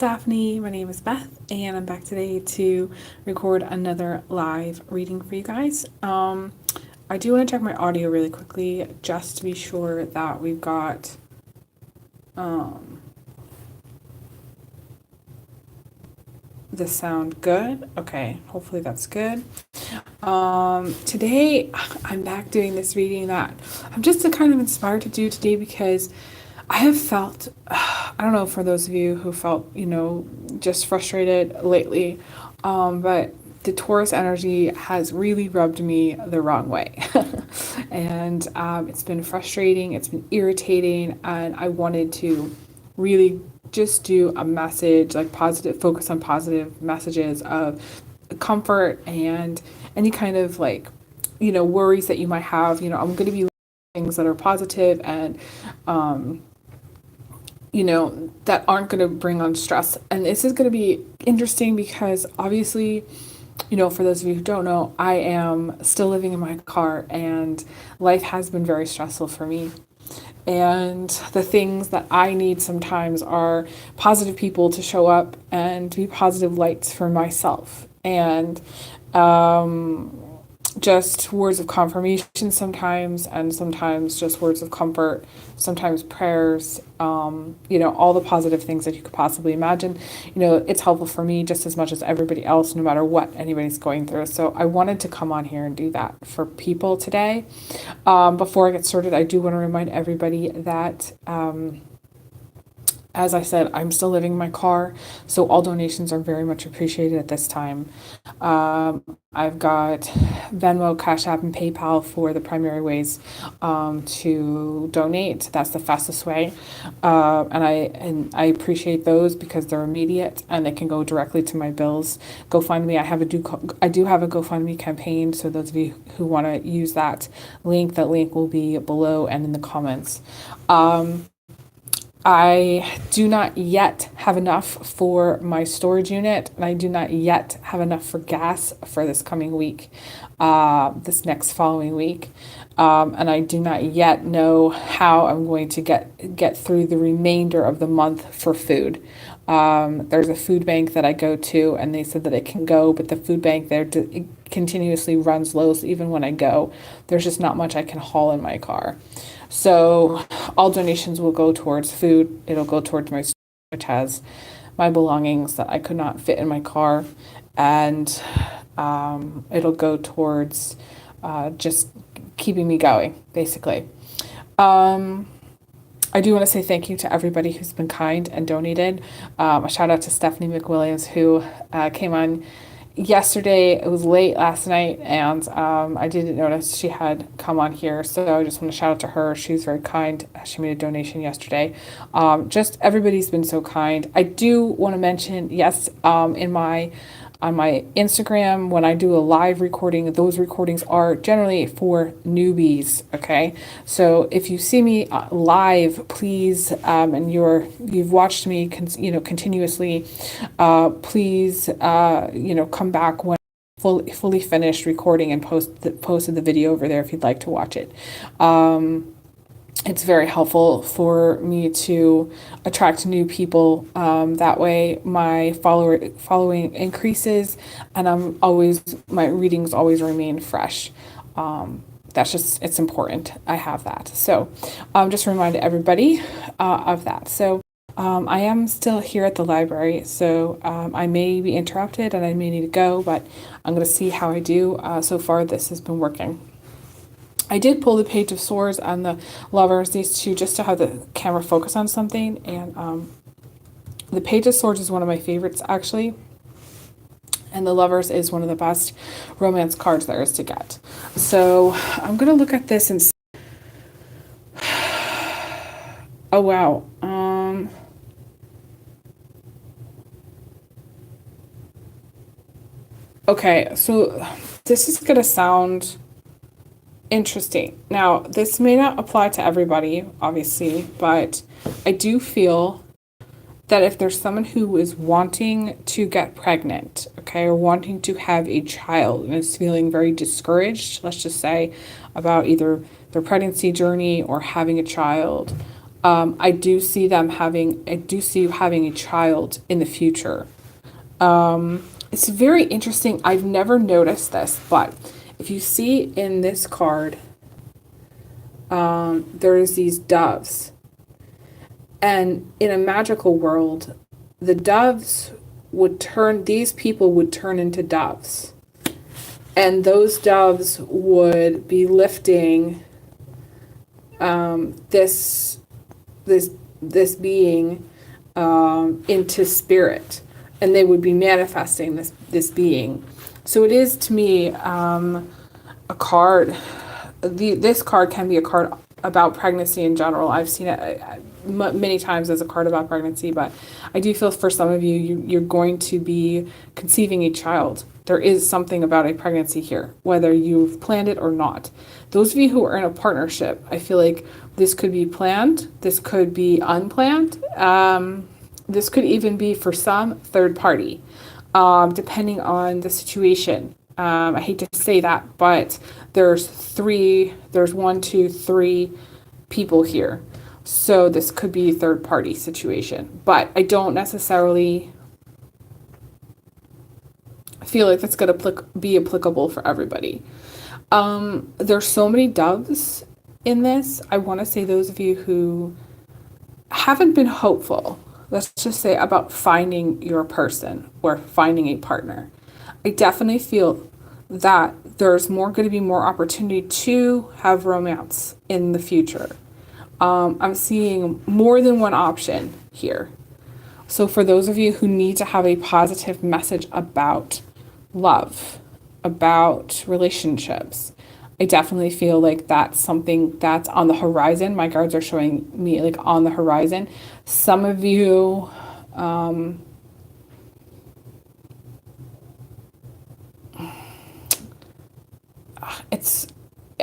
Daphne, my name is Beth, and I'm back today to record another live reading for you guys. I do want to check my audio really quickly just to be sure that we've got um, the sound good. Okay, hopefully that's good. Today I'm back doing this reading that I'm just kind of inspired to do today because I have felt, I don't know, for those of you who felt, just frustrated lately, but the Taurus energy has really rubbed me the wrong way. And it's been frustrating, it's been irritating, and I wanted to really just do a message, like positive, focus on positive messages of comfort and any kind of worries that you might have. I'm going to be things that are positive and that aren't going to bring on stress. And this is going to be interesting because obviously, for those of you who don't know, I am still living in my car and life has been very stressful for me. And the things that I need sometimes are positive people to show up and to be positive lights for myself. And just words of confirmation sometimes, and sometimes just words of comfort, sometimes prayers, all the positive things that you could possibly imagine. It's helpful for me just as much as everybody else, no matter what anybody's going through. So I wanted to come on here and do that for people today. Before I get started, I do want to remind everybody that as I said, I'm still living in my car, so all donations are very much appreciated at this time. I've got Venmo, Cash App, and PayPal for the primary ways to donate. That's the fastest way, and I appreciate those because they're immediate and they can go directly to my bills. GoFundMe, I do have a GoFundMe campaign, so those of you who want to use that link will be below and in the comments. I do not yet have enough for my storage unit, and I do not yet have enough for gas for this coming week, this next following week. And I do not yet know how I'm going to get through the remainder of the month for food. There's a food bank that I go to, and they said that it can go, but the food bank there it continuously runs low. So even when I go, there's just not much I can haul in my car. So all donations will go towards food. It'll go towards my store, which has my belongings that I could not fit in my car, and it'll go towards just keeping me going, basically. I do want to say thank you to everybody who's been kind and donated. A shout out to Stephanie McWilliams, who came on yesterday. It was late last night, and I didn't notice she had come on here, so I just want to shout out to her. She's very kind. She made a donation yesterday. Just everybody's been so kind. I do want to mention, yes, on my Instagram, when I do a live recording, those recordings are generally for newbies. Okay, so if you see me live, please, and you've watched me, continuously, please, come back when fully finished recording and posted the video over there if you'd like to watch it. It's very helpful for me to attract new people. That way my following increases, and my readings always remain fresh. It's important. I have that. So just remind everybody of that. So I am still here at the library, so I may be interrupted and I may need to go, but I'm going to see how I do. So far, this has been working. I did pull the Page of Swords and the Lovers, these two, just to have the camera focus on something. And the Page of Swords is one of my favorites, actually. And the Lovers is one of the best romance cards there is to get. So I'm going to look at this and see. Oh, wow. Okay, so this is going to sound interesting. Now, this may not apply to everybody, obviously, but I do feel that if there's someone who is wanting to get pregnant, okay, or wanting to have a child and is feeling very discouraged, let's just say, about either their pregnancy journey or having a child, I do see you having a child in the future. It's very interesting. I've never noticed this, but if you see in this card, there's these doves. And in a magical world, the doves these people would turn into doves. And those doves would be lifting this this being into spirit, and they would be manifesting this being. So it is to me a card. This card can be a card about pregnancy in general. I've seen it many times as a card about pregnancy, but I do feel for some of you're going to be conceiving a child. There is something about a pregnancy here, whether you've planned it or not. Those of you who are in a partnership, I feel like this could be planned, this could be unplanned, this could even be for some third party, depending on the situation. I hate to say that, but there's one, two, three people here. So this could be a third party situation, but I don't necessarily feel like that's going to be applicable for everybody. There's so many doves in this. I want to say those of you who haven't been hopeful, let's just say, about finding your person or finding a partner, I definitely feel that there's going to be more opportunity to have romance in the future. I'm seeing more than one option here. So for those of you who need to have a positive message about love, about relationships, I definitely feel like that's something that's on the horizon. My cards are showing me like on the horizon. Some of you,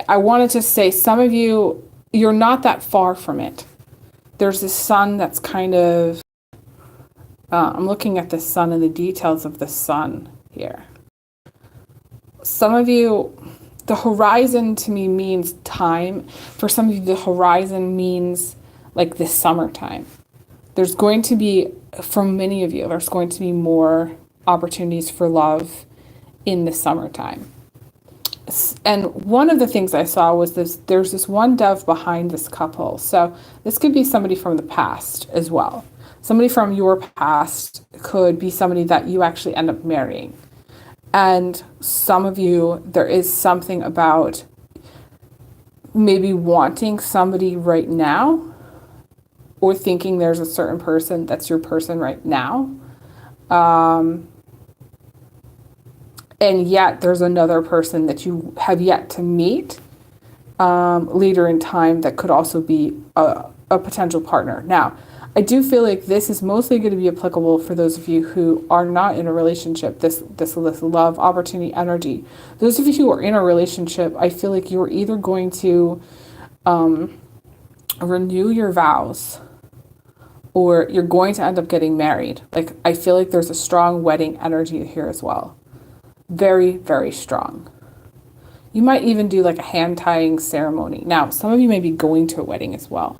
I wanted to say some of you, you're not that far from it. There's this sun that's kind of, I'm looking at the sun and the details of the sun here. Some of you, the horizon to me means time. For some of you, the horizon means like the summertime. There's going to be, for many of you, there's going to be more opportunities for love in the summertime. And one of the things I saw was there's this one dove behind this couple. So this could be somebody from the past as well. Somebody from your past could be somebody that you actually end up marrying. And some of you, there is something about maybe wanting somebody right now or thinking there's a certain person that's your person right now. And yet there's another person that you have yet to meet later in time that could also be a potential partner. Now, I do feel like this is mostly going to be applicable for those of you who are not in a relationship, this love, opportunity, energy. Those of you who are in a relationship, I feel like you're either going to renew your vows or you're going to end up getting married. Like, I feel like there's a strong wedding energy here as well. Very, very strong. You might even do like a hand tying ceremony. Now, some of you may be going to a wedding as well.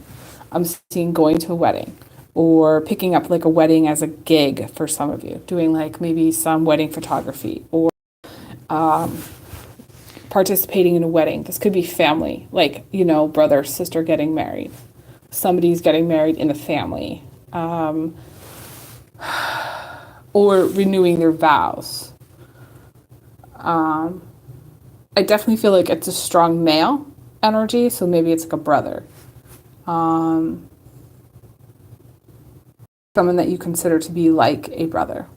I'm seeing going to a wedding or picking up like a wedding as a gig for some of you, doing like maybe some wedding photography or participating in a wedding. This could be family, like, you know, brother, sister getting married. Somebody's getting married in the family, or renewing their vows. I definitely feel like it's a strong male energy, so maybe it's like a brother. Someone that you consider to be like a brother.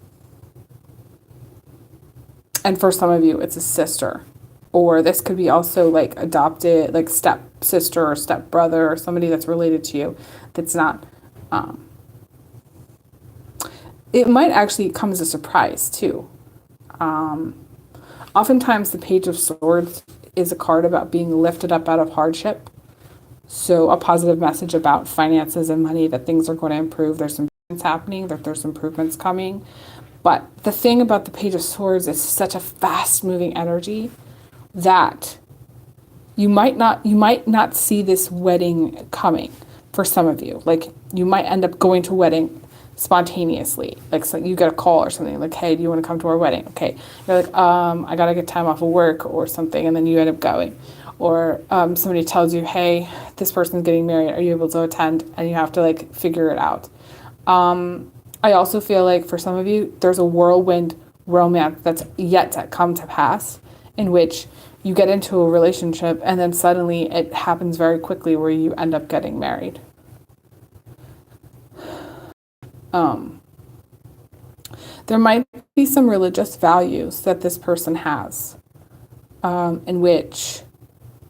And for some of you, it's a sister. Or this could be also like adopted, like step sister or step brother or somebody that's related to you that's not. It might actually come as a surprise too. Oftentimes the Page of Swords is a card about being lifted up out of hardship. So a positive message about finances and money, that things are going to improve. There's improvements happening, that there's improvements coming. But the thing about the Page of Swords is such a fast moving energy that you might not see this wedding coming. for some of you. Like you might end up going to a wedding spontaneously. Like so you get a call or something like, hey, do you want to come to our wedding? Okay. You're like, I gotta get time off of work or something, and then you end up going. Or somebody tells you, hey, this person's getting married. Are you able to attend? And you have to like figure it out. I also feel like for some of you, there's a whirlwind romance that's yet to come to pass, in which you get into a relationship and then suddenly it happens very quickly where you end up getting married. There might be some religious values that this person has, in which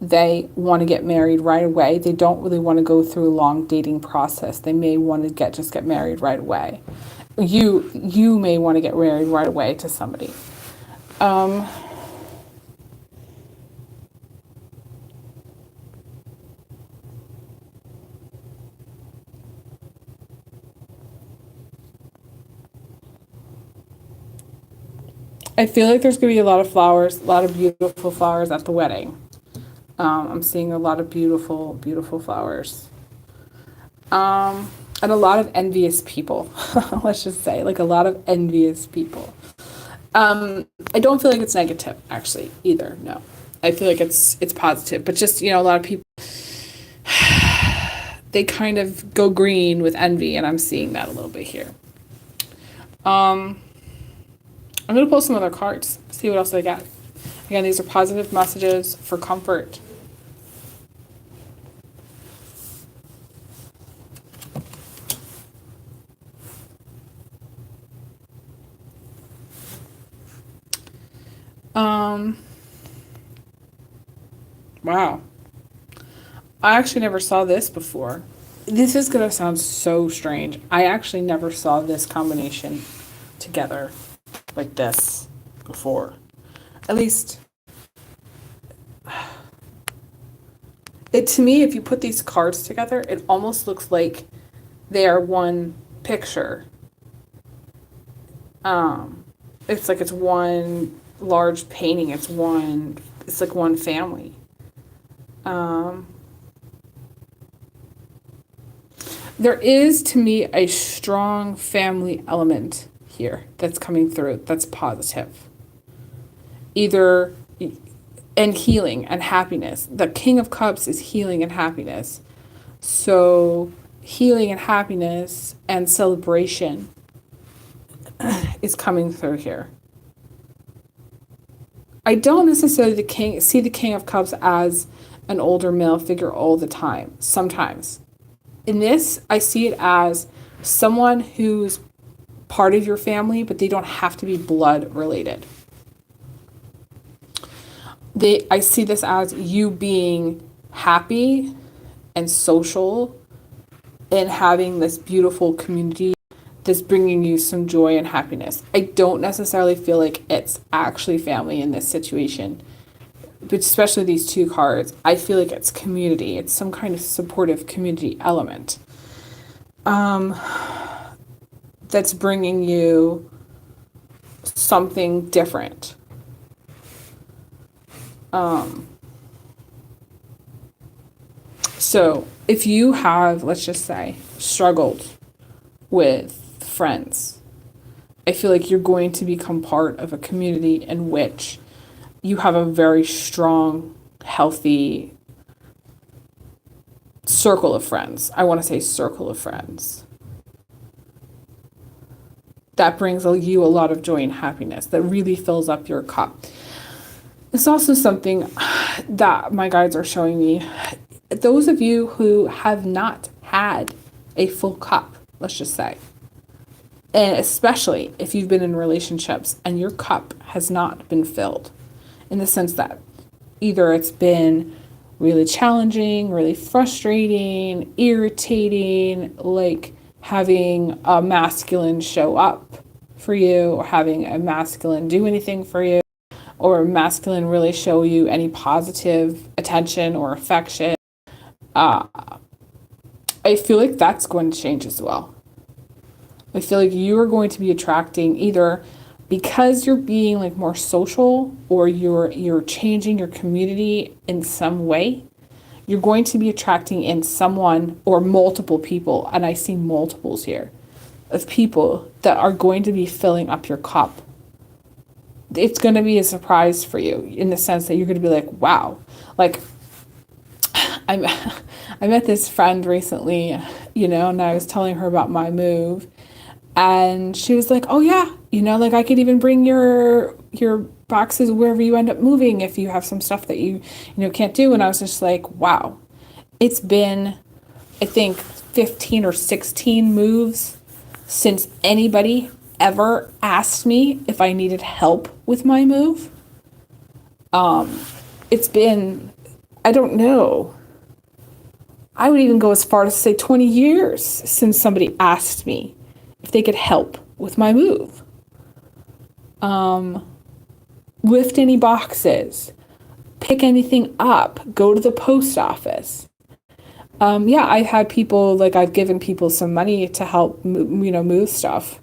they want to get married right away. They don't really want to go through a long dating process. They may want to just get married right away. You may want to get married right away to somebody. I feel like there's going to be a lot of flowers, a lot of beautiful flowers at the wedding. I'm seeing a lot of beautiful, beautiful flowers. And a lot of envious people, let's just say, like a lot of envious people. I don't feel like it's negative, actually, either. No, I feel like it's positive, but just, a lot of people, they kind of go green with envy, and I'm seeing that a little bit here. I'm going to pull some other cards, see what else I get. Again, these are positive messages for comfort. Wow. I actually never saw this before. This is going to sound so strange. I actually never saw this combination together like this before. At least, to me, if you put these cards together, it almost looks like they are one picture. It's like it's one large painting. It's like one family. There is, to me, a strong family element here that's coming through that's positive. Either, and healing and happiness. The King of Cups is healing and happiness. So healing and happiness and celebration is coming through here. I don't necessarily see the King of Cups as an older male figure all the time. Sometimes. In this, I see it as someone who's part of your family, but they don't have to be blood related. I see this as you being happy and social and having this beautiful community that's bringing you some joy and happiness. I don't necessarily feel like it's actually family in this situation, but especially these two cards. I feel like it's community. It's some kind of supportive community element that's bringing you something different. So if you have, let's just say, struggled with friends, I feel like you're going to become part of a community in which you have a very strong, healthy circle of friends. I want to say circle of friends. That brings you a lot of joy and happiness. That really fills up your cup. It's also something that my guides are showing me. Those of you who have not had a full cup, let's just say, and especially if you've been in relationships and your cup has not been filled, in the sense that either it's been really challenging, really frustrating, irritating, like having a masculine show up for you, or having a masculine do anything for you, or masculine really show you any positive attention or affection. I feel like that's going to change as well. I feel like you are going to be attracting, either because you're being like more social, or you're changing your community in some way, you're going to be attracting in someone or multiple people, and I see multiples here of people that are going to be filling up your cup. It's going to be a surprise for you in the sense that you're going to be like, wow. Like, I'm, I met this friend recently, and I was telling her about my move, and she was like, oh yeah, like I could even bring your boxes wherever you end up moving if you have some stuff that you can't do. And I was just like, wow. It's been, I think, 15 or 16 moves since anybody ever asked me if I needed help with my move. It's been, I don't know, I would even go as far to say 20 years since somebody asked me if they could help with my move. Lift any boxes, pick anything up, go to the post office. Yeah, I've had people, like I've given people some money to help, move stuff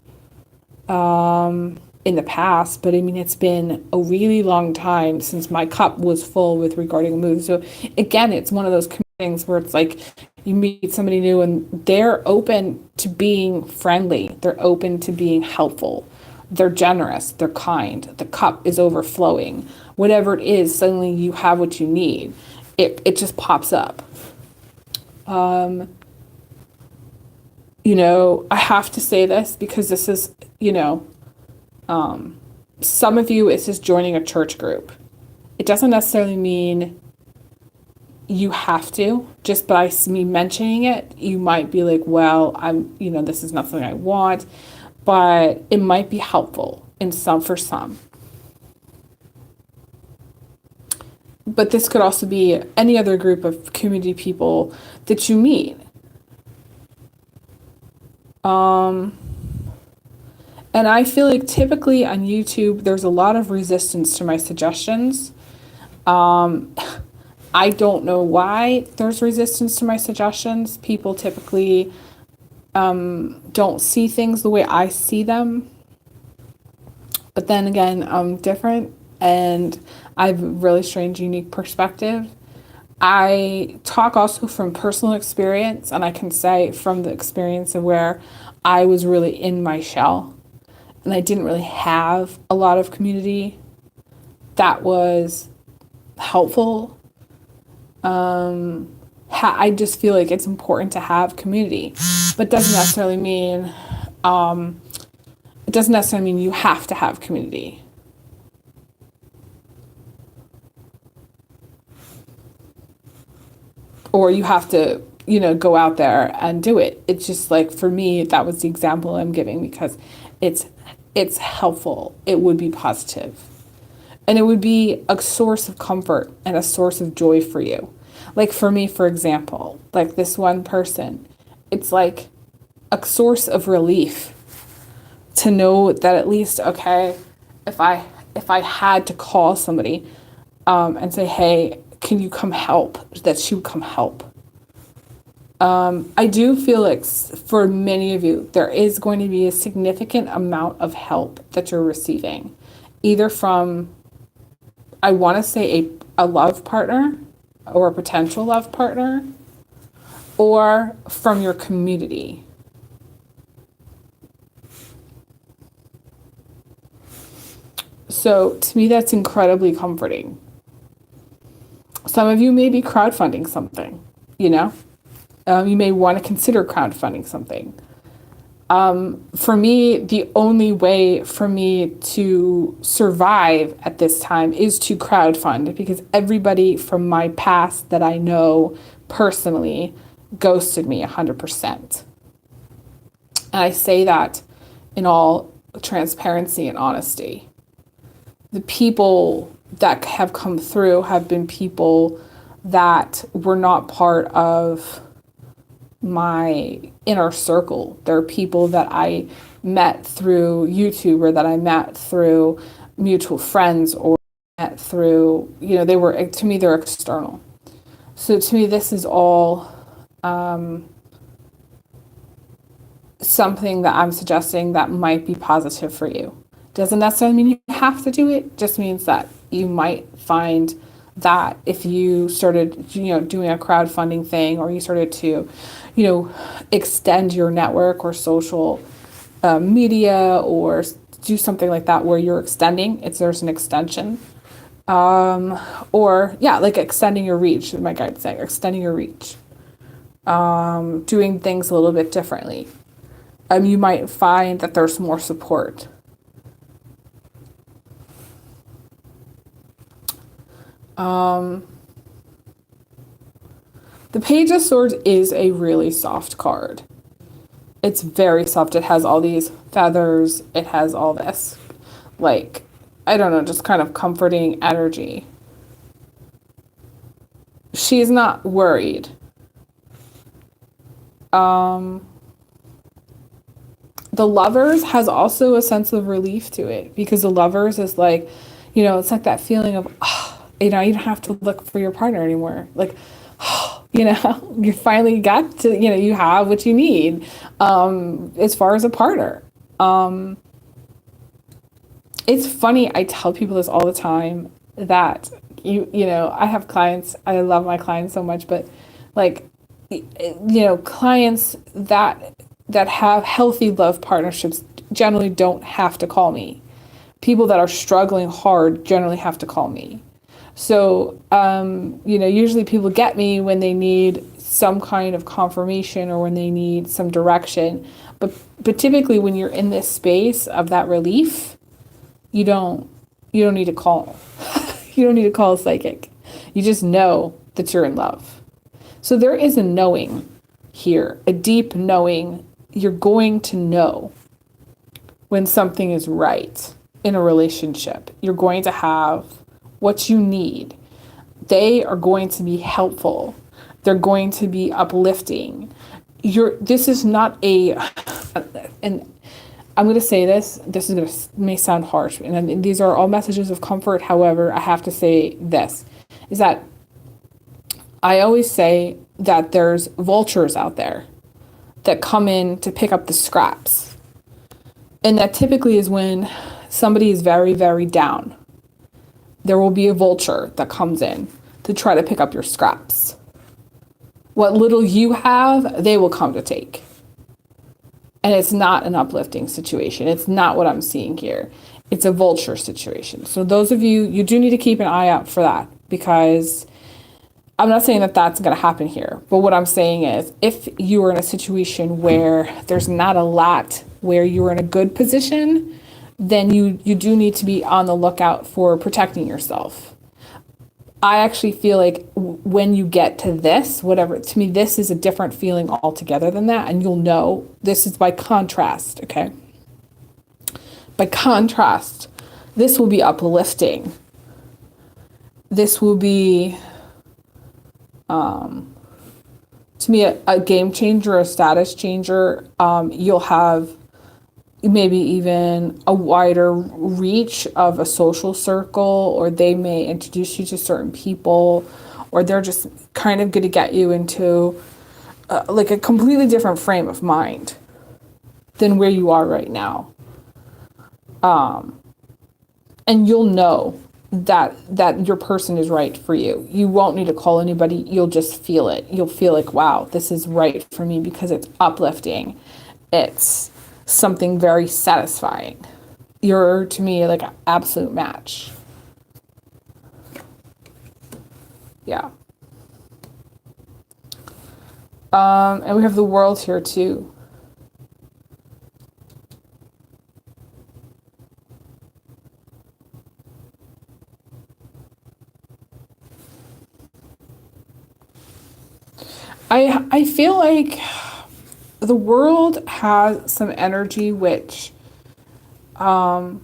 in the past, but I mean, it's been a really long time since my cup was full with regarding a move. So again, it's one of those things where it's like you meet somebody new and they're open to being friendly. They're open to being helpful. They're generous. They're kind. The cup is overflowing. Whatever it is, suddenly you have what you need. It just pops up. I have to say this because this is, some of you, it's just joining a church group. It doesn't necessarily mean you have to. Just by me mentioning it, you might be like, well, this is not something I want, but it might be helpful for some. But this could also be any other group of community people that you meet. And I feel like typically on YouTube, there's a lot of resistance to my suggestions. I don't know why there's resistance to my suggestions. People typically don't see things the way I see them. But then again, I'm different and I have a really strange, unique perspective. I talk also from personal experience, and I can say from the experience of where I was really in my shell and I didn't really have a lot of community that was helpful. I just feel like it's important to have community, but doesn't necessarily mean you have to have community. Or you have to, go out there and do it. It's just like, for me, that was the example I'm giving because it's helpful. It would be positive. And it would be a source of comfort and a source of joy for you. Like for me, for example, like this one person, it's like a source of relief to know that at least, okay, if I had to call somebody and say, hey, can you come help? That she would come help. I do feel like for many of you, there is going to be a significant amount of help that you're receiving, either from, I want to say a love partner or a potential love partner, or from your community. So to me, that's incredibly comforting. Some of you may be crowdfunding something, you may want to consider crowdfunding something. For me, the only way for me to survive at this time is to crowdfund, because everybody from my past that I know personally ghosted me 100%. And I say that in all transparency and honesty. The people that have come through have been people that were not part of my inner circle. There are people that I met through YouTube, or that I met through mutual friends, or met through, to me, they're external. So to me, this is all something that I'm suggesting that might be positive for you. Doesn't necessarily mean you have to do it, just means that you might find that if you started, doing a crowdfunding thing, or you started to, extend your network or social media, or do something like that where you're extending, there's an extension. Or yeah, like extending your reach, my guide saying, extending your reach, doing things a little bit differently. You might find that there's more support. The Page of Swords is a really soft card. It's very soft. It has all these feathers. It has all this, like, I don't know, just kind of comforting energy. She's not worried. The Lovers has also a sense of relief to it, because the Lovers is like, it's like that feeling of, you don't have to look for your partner anymore. Like, you finally got to, you have what you need, as far as a partner. It's funny, I tell people this all the time, that I have clients, I love my clients so much, but like, clients that have healthy love partnerships generally don't have to call me. People that are struggling hard generally have to call me. So, usually people get me when they need some kind of confirmation, or when they need some direction. But typically when you're in this space of that relief, you don't need to call. You don't need to call a psychic. You just know that you're in love. So there is a knowing here, a deep knowing. You're going to know when something is right in a relationship. You're going to have what you need. They are going to be helpful. They're going to be uplifting. This is not and I'm going to say this may sound harsh, and these are all messages of comfort. However, I have to say this, is that I always say that there's vultures out there that come in to pick up the scraps. And that typically is when somebody is very, very down. There will be a vulture that comes in to try to pick up your scraps. What little you have, they will come to take. And it's not an uplifting situation. It's not what I'm seeing here. It's a vulture situation. So those of you do need to keep an eye out for that, because I'm not saying that that's going to happen here. But what I'm saying is, if you are in a situation where there's not a lot, where you're in a good position, then you do need to be on the lookout for protecting yourself. I actually feel like when you get to this, whatever, to me, this is a different feeling altogether than that. And you'll know this is by contrast, okay? By contrast, this will be uplifting. This will be, to me, a game changer, a status changer. You'll have maybe even a wider reach of a social circle, or they may introduce you to certain people, or they're just kind of going to get you into like a completely different frame of mind than where you are right now. And you'll know that your person is right for you. You won't need to call anybody. You'll just feel it. You'll feel like, wow, this is right for me, because it's uplifting. It's something very satisfying. You're, to me, like an absolute match. Yeah. And we have the World here too. I feel like the World has some energy which, to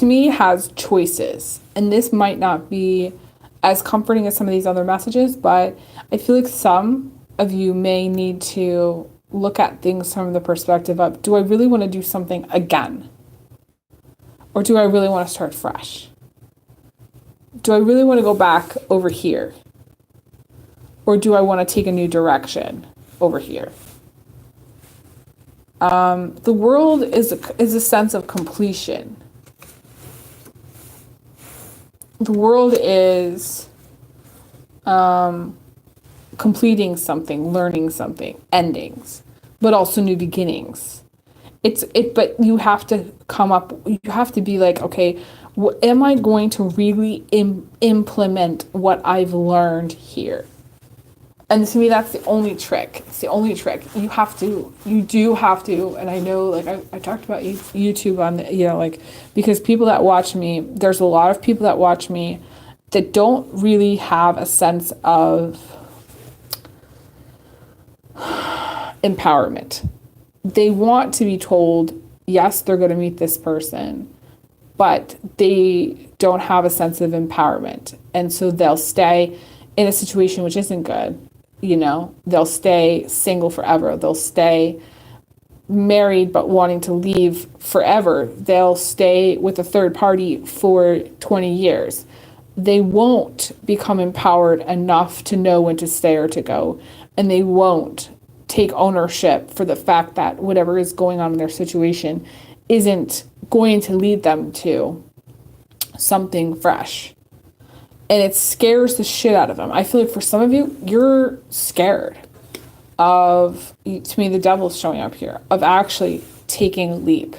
me, has choices. And this might not be as comforting as some of these other messages, but I feel like some of you may need to look at things from the perspective of, do I really want to do something again? Or do I really want to start fresh? Do I really want to go back over here? Or do I want to take a new direction over here? The World is a sense of completion. the world is completing something, learning something, endings, but also new beginnings. But you have to come up, you have to be like, okay, am I going to really implement what I've learned here? And to me, that's the only trick. It's the only trick. You do have to. And I know, like, I talked about YouTube on the, like, because people that watch me, there's a lot of people that watch me that don't really have a sense of empowerment. They want to be told, yes, they're going to meet this person, but they don't have a sense of empowerment. And so they'll stay in a situation which isn't good. They'll stay single forever. They'll stay married but wanting to leave forever. They'll stay with a third party for 20 years. They won't become empowered enough to know when to stay or to go. And they won't take ownership for the fact that whatever is going on in their situation isn't going to lead them to something fresh. And it scares the shit out of them. I feel like for some of you, you're scared of, to me, the devil's showing up here, of actually taking a leap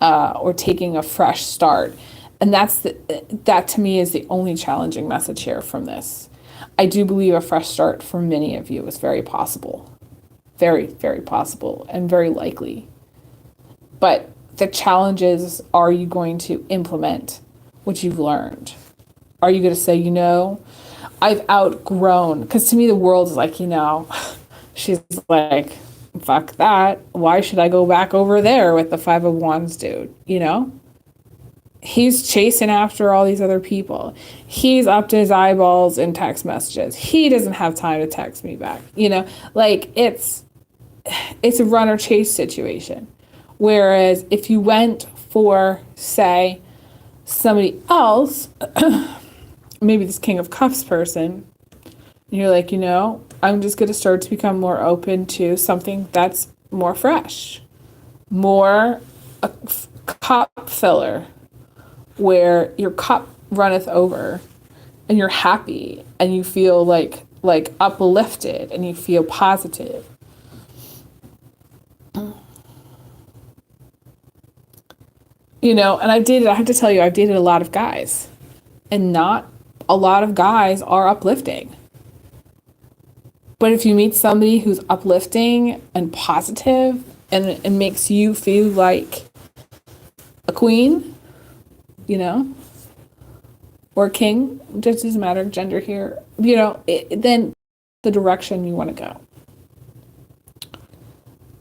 or taking a fresh start. And that to me is the only challenging message here from this. I do believe a fresh start for many of you is very possible. Very, very possible and very likely. But the challenge is, are you going to implement what you've learned? Are you going to say, I've outgrown, because to me the world is like, she's like, fuck that. Why should I go back over there with the Five of Wands dude? He's chasing after all these other people. He's up to his eyeballs in text messages. He doesn't have time to text me back. Like it's a run or chase situation. Whereas if you went for, say, somebody else, maybe this King of Cups person, and you're like, I'm just going to start to become more open to something that's more fresh, more a cup filler, where your cup runneth over and you're happy and you feel like uplifted and you feel positive. And I have to tell you, I've dated a lot of guys, and not a lot of guys are uplifting. But if you meet somebody who's uplifting and positive and makes you feel like a queen, or king, just doesn't matter gender here, then the direction you want to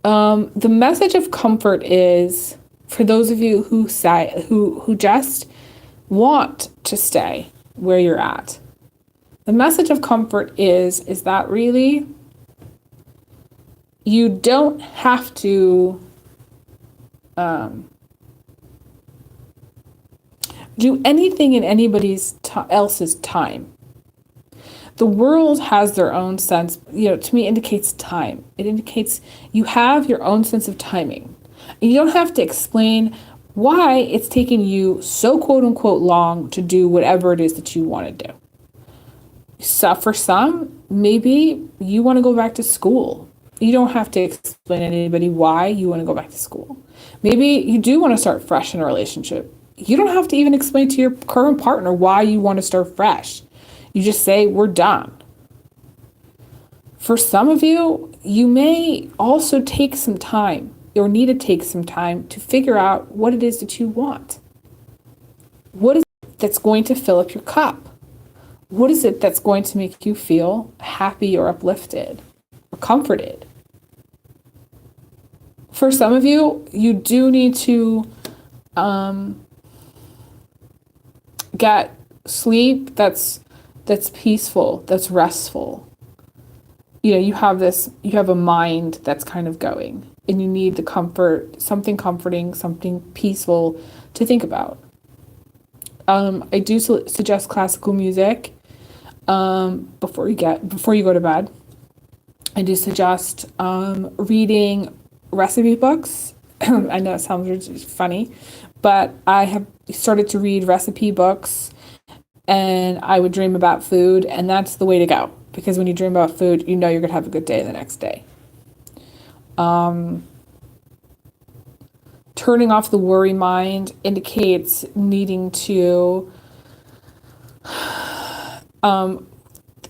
go. The message of comfort is for those of you who just want to stay where you're at. The message of comfort is that really you don't have to do anything in anybody's else's time. The world has their own sense, to me indicates time. It indicates you have your own sense of timing. And you don't have to explain why it's taking you so quote unquote long to do whatever it is that you want to do. So for some, maybe you want to go back to school. You don't have to explain to anybody why you want to go back to school. Maybe you do want to start fresh in a relationship. You don't have to even explain to your current partner why you want to start fresh. You just say, we're done. For some of you, you may also take some time or need to take some time to figure out what it is that you want. What is it that's going to fill up your cup? What is it that's going to make you feel happy or uplifted or comforted? For some of you, you do need to get sleep that's peaceful, that's restful. You have a mind that's kind of going, and you need the comfort, something comforting, something peaceful to think about. I do suggest classical music before you go to bed. I do suggest reading recipe books. I know it sounds funny, but I have started to read recipe books and I would dream about food, and that's the way to go. Because when you dream about food, you know you're gonna have a good day the next day. Turning off the worry mind indicates needing to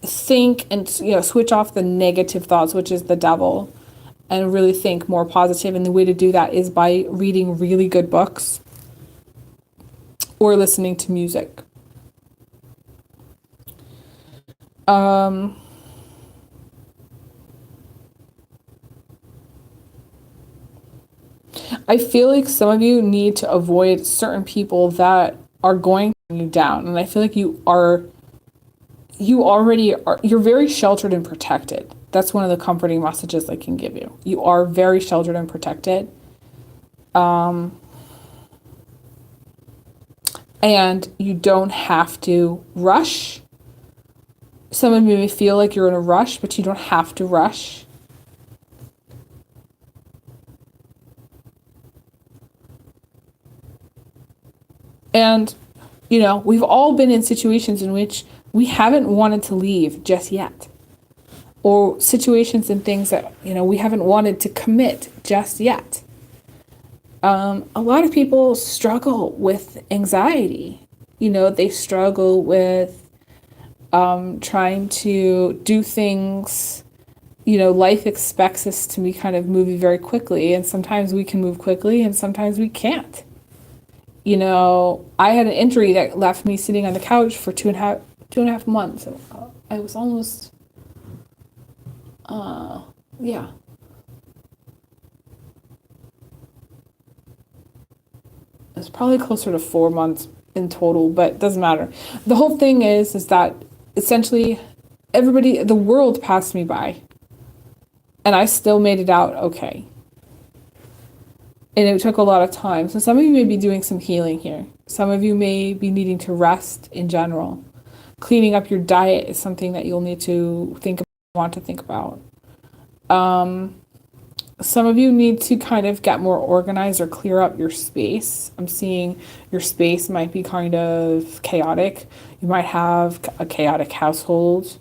think and switch off the negative thoughts, which is the devil, and really think more positive. And the way to do that is by reading really good books or listening to music. I feel like some of you need to avoid certain people that are going to bring you down. And I feel like you already are, you're very sheltered and protected. That's one of the comforting messages I can give you. You are very sheltered and protected. And you don't have to rush. Some of you may feel like you're in a rush, but you don't have to rush. And, we've all been in situations in which we haven't wanted to leave just yet. Or situations and things that, we haven't wanted to commit just yet. A lot of people struggle with anxiety. They struggle with trying to do things. Life expects us to be kind of moving very quickly, and sometimes we can move quickly and sometimes we can't. I had an injury that left me sitting on the couch for two and a half months. I was almost, yeah. It's probably closer to 4 months in total, but it doesn't matter. The whole thing is that essentially the world passed me by, and I still made it out okay. And it took a lot of time. So some of you may be doing some healing here. Some of you may be needing to rest in general. Cleaning up your diet is something that you'll need to want to think about. Some of you need to kind of get more organized or clear up your space. I'm seeing your space might be kind of chaotic. You might have a chaotic household.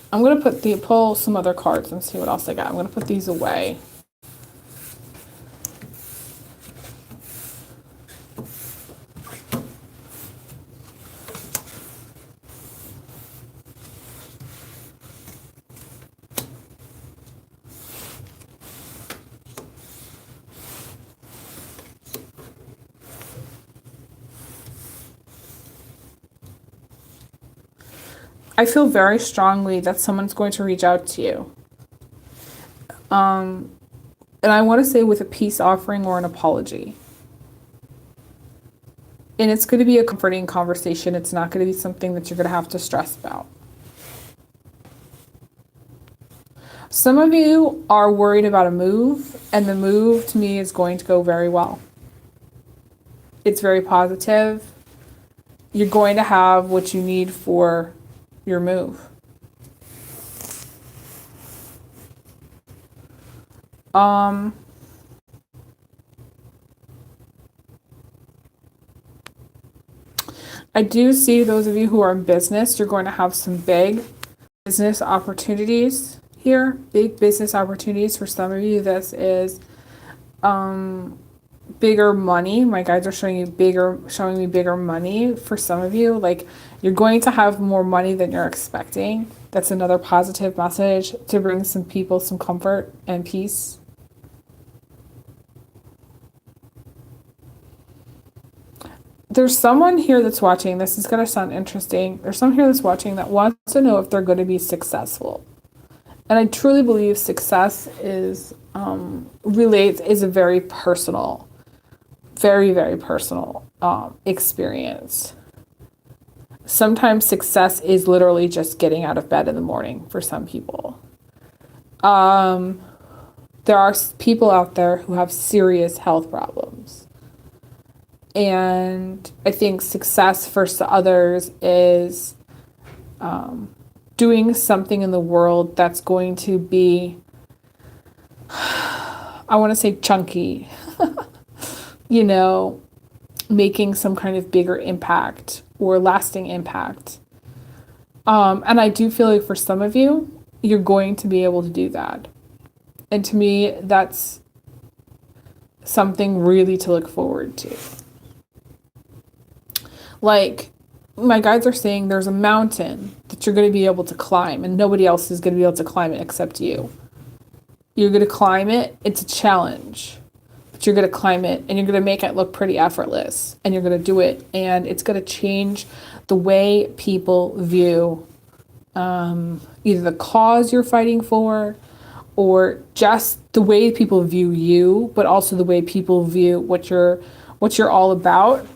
I'm going to pull some other cards and see what else I got. I'm going to put these away. I feel very strongly that someone's going to reach out to you. And I want to say with a peace offering or an apology. And it's going to be a comforting conversation. It's not going to be something that you're going to have to stress about. Some of you are worried about a move, and the move to me is going to go very well. It's very positive. You're going to have what you need for your move. I do see those of you who are in business, you're going to have some big business opportunities here. Big business opportunities for some of you. This is bigger money. My guides are showing me bigger money for some of you. Like, you're going to have more money than you're expecting. That's another positive message to bring some people some comfort and peace. There's someone here that's watching. This is going to sound interesting. There's someone here that's watching that wants to know if they're going to be successful. And I truly believe success is a very personal, very, very personal experience. Sometimes success is literally just getting out of bed in the morning for some people. There are people out there who have serious health problems. And I think success for others is doing something in the world that's going to be, I want to say chunky, you know, making some kind of bigger impact or lasting impact. And I do feel like for some of you, you're going to be able to do that. And to me, that's something really to look forward to. Like, my guides are saying there's a mountain that you're going to be able to climb, and nobody else is going to be able to climb it except you. You're going to climb it. It's a challenge, but you're going to climb it, and you're going to make it look pretty effortless, and you're going to do it, and it's going to change the way people view either the cause you're fighting for, or just the way people view you, but also the way people view what you're all about.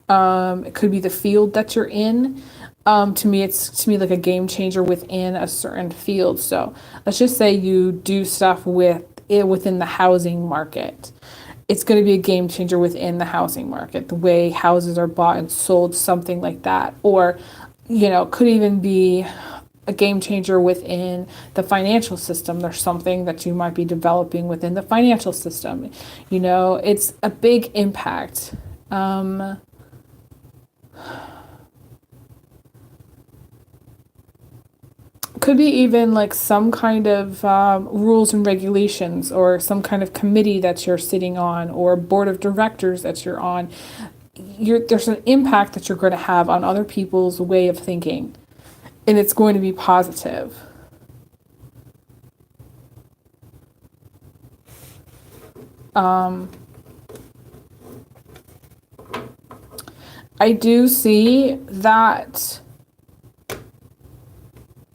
It could be the field that you're in. To me, it's like a game changer within a certain field. So let's just say you do stuff within the housing market. It's going to be a game changer within the housing market, the way houses are bought and sold, something like that. Or, could even be a game changer within the financial system. There's something that you might be developing within the financial system. It's a big impact. Could be even like some kind of rules and regulations, or some kind of committee that you're sitting on, or board of directors that you're on. There's an impact that you're going to have on other people's way of thinking, and it's going to be positive. I do see that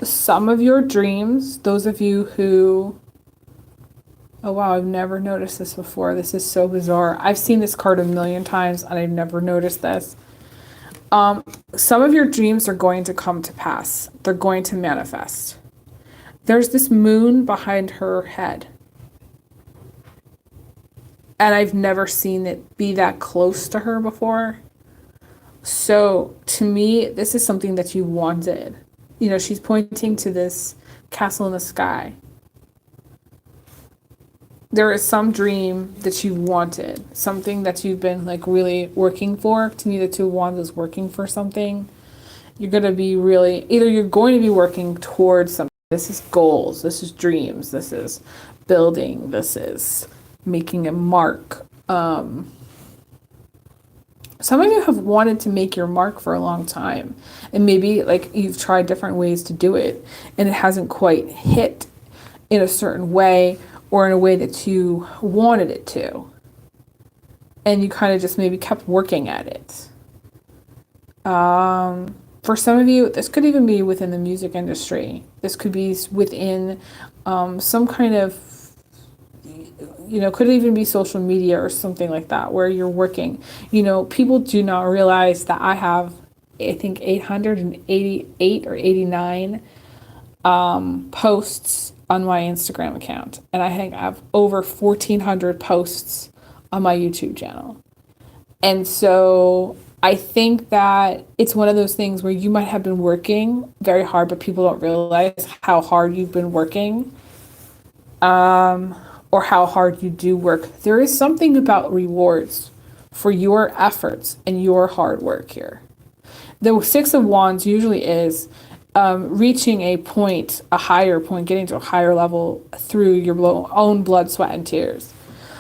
some of your dreams, those of you who, oh wow, I've never noticed this before. This is so bizarre. I've seen this card a million times and I've never noticed this. Some of your dreams are going to come to pass. They're going to manifest. There's this moon behind her head. And I've never seen it be that close to her before. So to me, this is something that you wanted. She's pointing to this castle in the sky. There is some dream that you wanted, something that you've been like really working for. To me, the Two of Wands is working for something. You're going to be either you're going to be working towards something. This is goals. This is dreams. This is building. This is making a mark. Some of you have wanted to make your mark for a long time, and maybe like you've tried different ways to do it and it hasn't quite hit in a certain way, or in a way that you wanted it to. And you kind of just maybe kept working at it. For some of you, this could even be within the music industry. This could be within some kind of, could even be social media or something like that, where you're working. People do not realize that I have, I think, 888 or 89 posts on my Instagram account. And I have over 1,400 posts on my YouTube channel. And so I think that it's one of those things where you might have been working very hard, but people don't realize how hard you've been working. Or how hard you do work. There is something about rewards for your efforts and your hard work here. The Six of Wands usually is reaching a higher point, getting to a higher level through your own blood, sweat, and tears.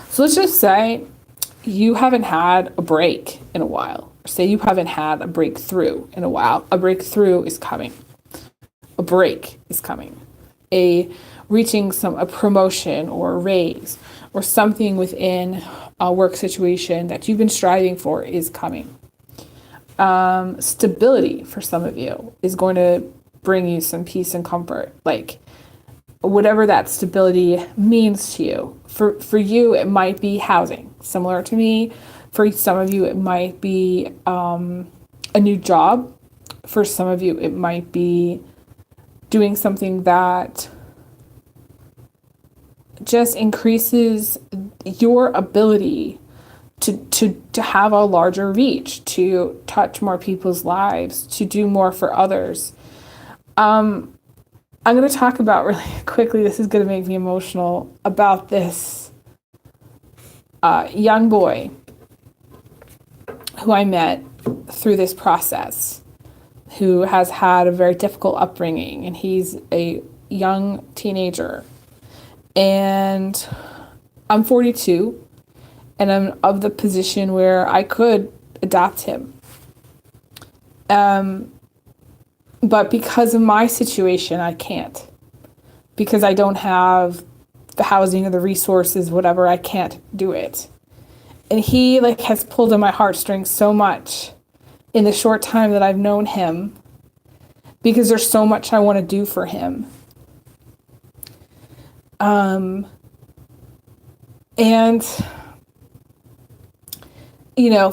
So let's just say you haven't had a break in a while. Say you haven't had a breakthrough in a while. A breakthrough is coming. A break is coming. Reaching a promotion or a raise or something within a work situation that you've been striving for is coming. Stability for some of you is going to bring you some peace and comfort, like whatever that stability means to you. For you, it might be housing, similar to me. For some of you, it might be a new job. For some of you, it might be doing something that just increases your ability to have a larger reach, to touch more people's lives, to do more for others. I'm going to talk about really quickly, this is going to make me emotional, about this young boy who I met through this process, who has had a very difficult upbringing, and he's a young teenager. And I'm 42, and I'm of the position where I could adopt him. But because of my situation, I can't. Because I don't have the housing or the resources, whatever, I can't do it. And he has pulled on my heartstrings so much in the short time that I've known him, because there's so much I want to do for him. And,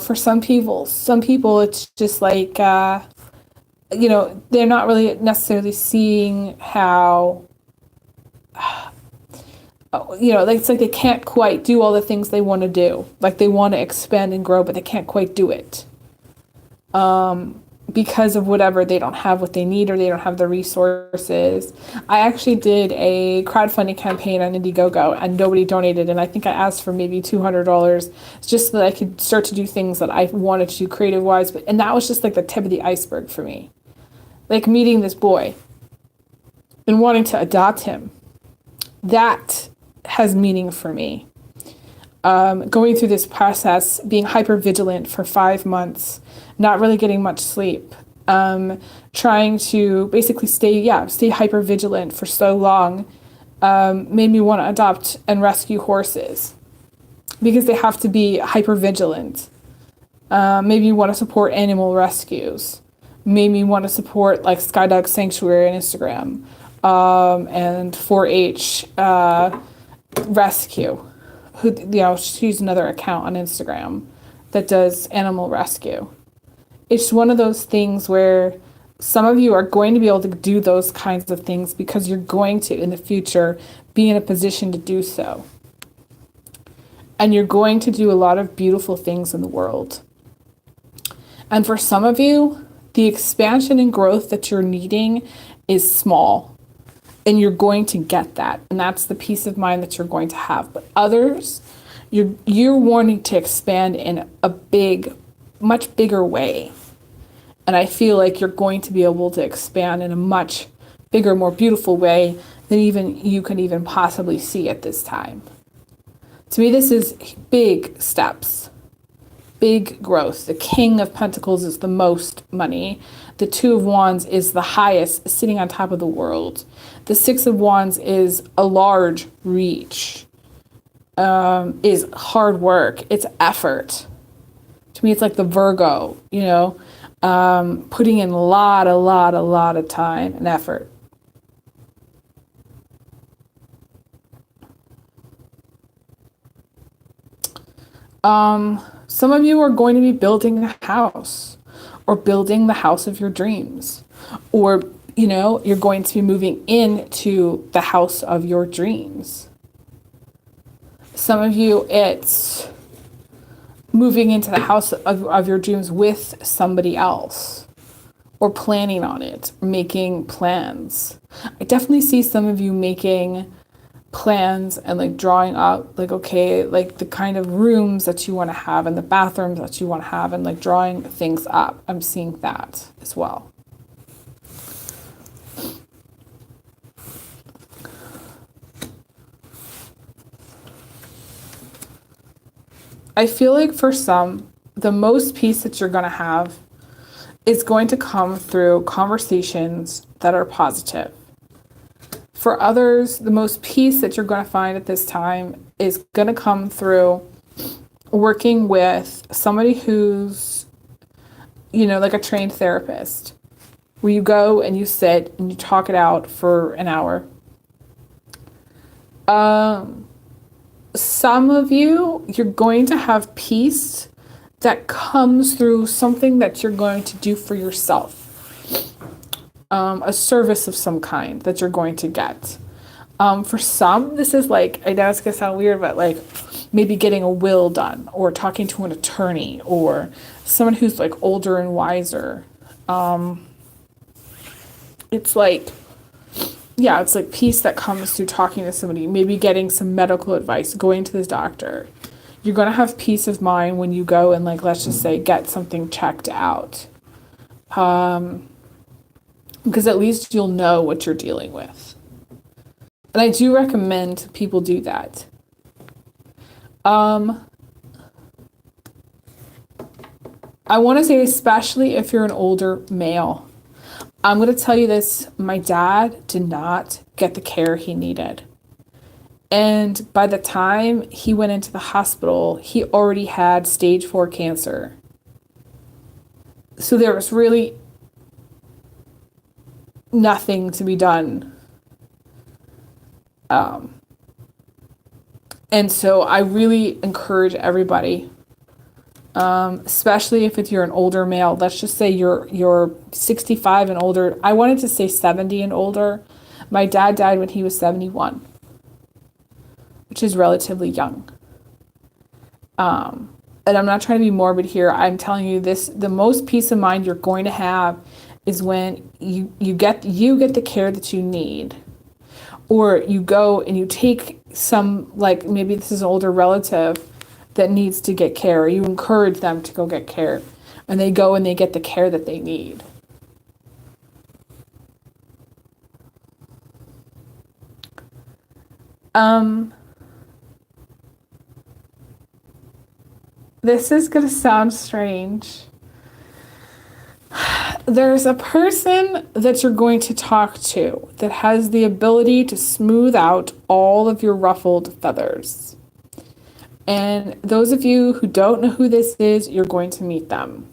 for some people it's just they're not really necessarily seeing how, it's like they can't quite do all the things they want to do. Like they want to expand and grow, but they can't quite do it. Because of whatever, they don't have what they need, or they don't have the resources. I actually did a crowdfunding campaign on Indiegogo, and nobody donated, and I think I asked for maybe $200 just so that I could start to do things that I wanted to do creative-wise, and that was just like the tip of the iceberg for me. Like meeting this boy and wanting to adopt him, that has meaning for me. Going through this process, being hyper vigilant for 5 months, not really getting much sleep, trying to basically stay hyper vigilant for so long, made me want to adopt and rescue horses, because they have to be hyper vigilant. Made me want to support animal rescues, made me want to support like Skydog Sanctuary on Instagram, and 4-H Rescue, she's another account on Instagram that does animal rescue. It's one of those things where some of you are going to be able to do those kinds of things because you're going to, in the future, be in a position to do so. And you're going to do a lot of beautiful things in the world. And for some of you, the expansion and growth that you're needing is small. And you're going to get that. And that's the peace of mind that you're going to have. But others, you're wanting to expand in a much bigger way. And I feel like you're going to be able to expand in a much bigger, more beautiful way than even you can even possibly see at this time. To me, this is big steps, big growth. The King of Pentacles is the most money. The Two of Wands is the highest, sitting on top of the world. The Six of Wands is a large reach, is hard work. It's effort. To me, it's like the Virgo, putting in a lot of time and effort. Some of you are going to be building a house, or building the house of your dreams, or, you're going to be moving into the house of your dreams. Some of you, it's moving into the house of your dreams with somebody else, or planning on it, or making plans. I definitely see some of you making plans and drawing up the kind of rooms that you want to have and the bathrooms that you want to have, and drawing things up. I'm seeing that as well. I feel like for some, the most peace that you're going to have is going to come through conversations that are positive. For others, the most peace that you're going to find at this time is going to come through working with somebody who's, like a trained therapist, where you go and you sit and you talk it out for an hour. Some of you, you're going to have peace that comes through something that you're going to do for yourself. A service of some kind that you're going to get. For some, this is I know it's going to sound weird, but maybe getting a will done, or talking to an attorney, or someone who's older and wiser. It's yeah, it's like peace that comes through talking to somebody, maybe getting some medical advice, going to the doctor. You're going to have peace of mind when you go and, like, let's just say, get something checked out. Because at least you'll know what you're dealing with. And I do recommend people do that. I want to say, especially if you're an older male, I'm going to tell you this. My dad did not get the care he needed. And by the time he went into the hospital, he already had stage 4 cancer. So there was really nothing to be done. And so I really encourage everybody, especially if you're an older male. Let's just say you're 65 and older. I wanted to say 70 and older. My dad died when he was 71, which is relatively young. And I'm not trying to be morbid here. I'm telling you this, the most peace of mind you're going to have is when you get the care that you need. Or you go and you take some, like, maybe this is an older relative that needs to get care, or you encourage them to go get care, and they go and they get the care that they need. This is going to sound strange. There's a person that you're going to talk to that has the ability to smooth out all of your ruffled feathers. And those of you who don't know who this is, you're going to meet them.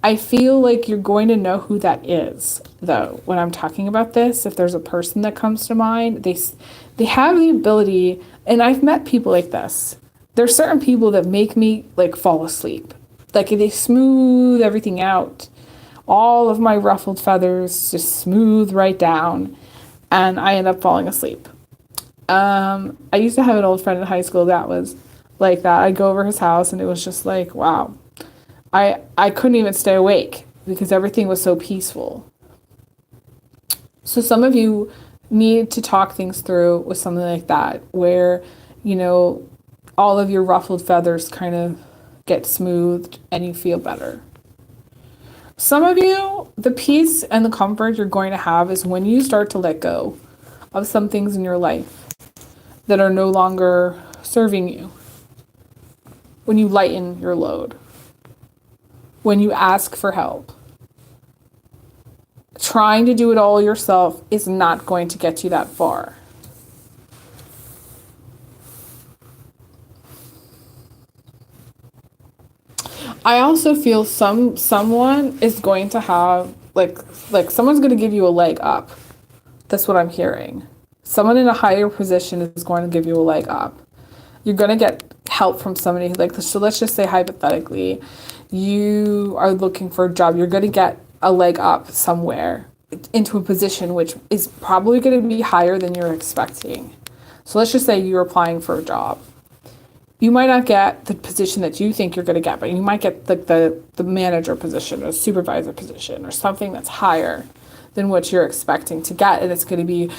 I feel like you're going to know who that is, though, when I'm talking about this. If there's a person that comes to mind, they have the ability, and I've met people like this. There's certain people that make me, like, fall asleep. Like, they smooth everything out. All of my ruffled feathers just smooth right down, and I end up falling asleep. I used to have an old friend in high school that was like that. I'd go over his house, and it was just like, wow. I couldn't even stay awake because everything was so peaceful. So some of you need to talk things through with something like that, where, all of your ruffled feathers kind of get smoothed and you feel better. Some of you, the peace and the comfort you're going to have is when you start to let go of some things in your life that are no longer serving you. When you lighten your load. When you ask for help. Trying to do it all yourself is not going to get you that far. I also feel someone is going to have like someone's going to give you a leg up. That's what I'm hearing. Someone in a higher position is going to give you a leg up. You're going to get help from somebody, so let's just say hypothetically, you are looking for a job. You're going to get a leg up somewhere into a position which is probably going to be higher than you're expecting. So let's just say you're applying for a job. You might not get the position that you think you're going to get, but you might get the manager position or supervisor position or something that's higher than what you're expecting to get. And it's going to be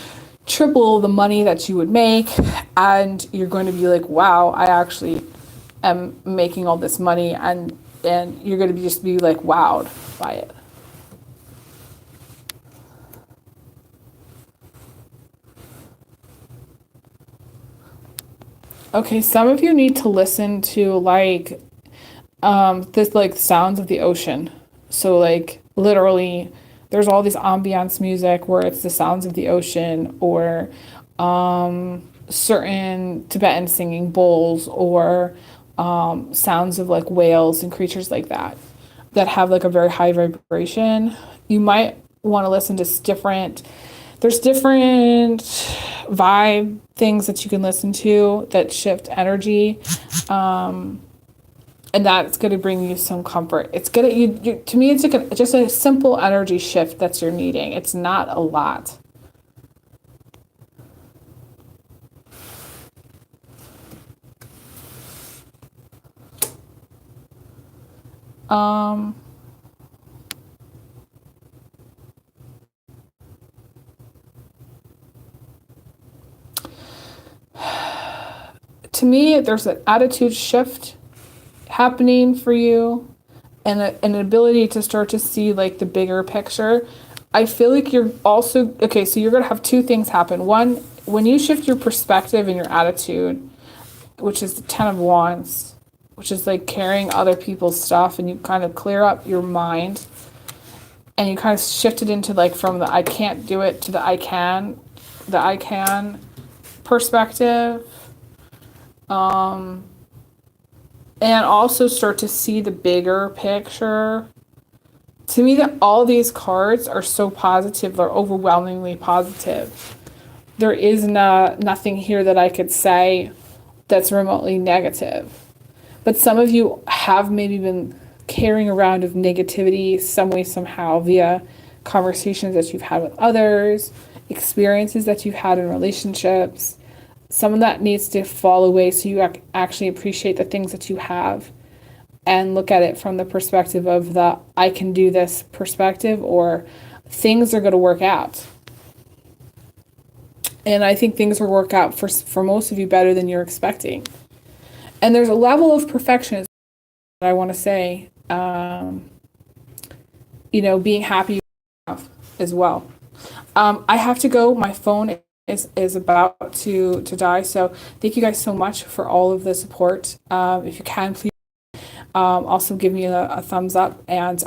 triple the money that you would make. And you're going to be like, wow, I actually am making all this money. And you're going to just be like wowed by it. Okay, some of you need to listen to this sounds of the ocean. So literally there's all this ambiance music where it's the sounds of the ocean, or certain Tibetan singing bowls, or sounds of whales and creatures like that have a very high vibration. You might want to listen to there's different vibe things that you can listen to that shift energy, and that's going to bring you some comfort. It's going to me, it's just a simple energy shift that you're needing. It's not a lot. to me, there's an attitude shift happening for you, and an ability to start to see like the bigger picture. I feel like you're also, okay, so you're going to have two things happen. One, when you shift your perspective and your attitude, which is the 10 of Wands, which is like carrying other people's stuff, and you kind of clear up your mind and you kind of shift it into like from the I can't do it to the I can perspective. And also start to see the bigger picture. To me, that all these cards are so positive, they're overwhelmingly positive. There is nothing here that I could say that's remotely negative. But some of you have maybe been carrying around of negativity some way, somehow, via conversations that you've had with others, experiences that you've had in relationships. Some of that needs to fall away so you actually appreciate the things that you have and look at it from the perspective of the I can do this perspective, or things are going to work out. And I think things will work out for most of you better than you're expecting. And there's a level of perfectionism that I want to say, being happy as well. I have to go. My phone is about to die. So thank you guys so much for all of the support. If you can, please also give me a thumbs up and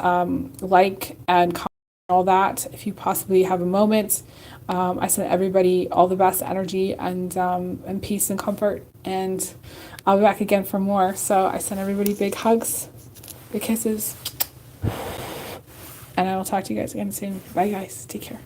like and comment all that if you possibly have a moment. I send everybody all the best energy and peace and comfort, and I'll be back again for more. So I send everybody big hugs, big kisses, and I will talk to you guys again soon. Bye guys, take care.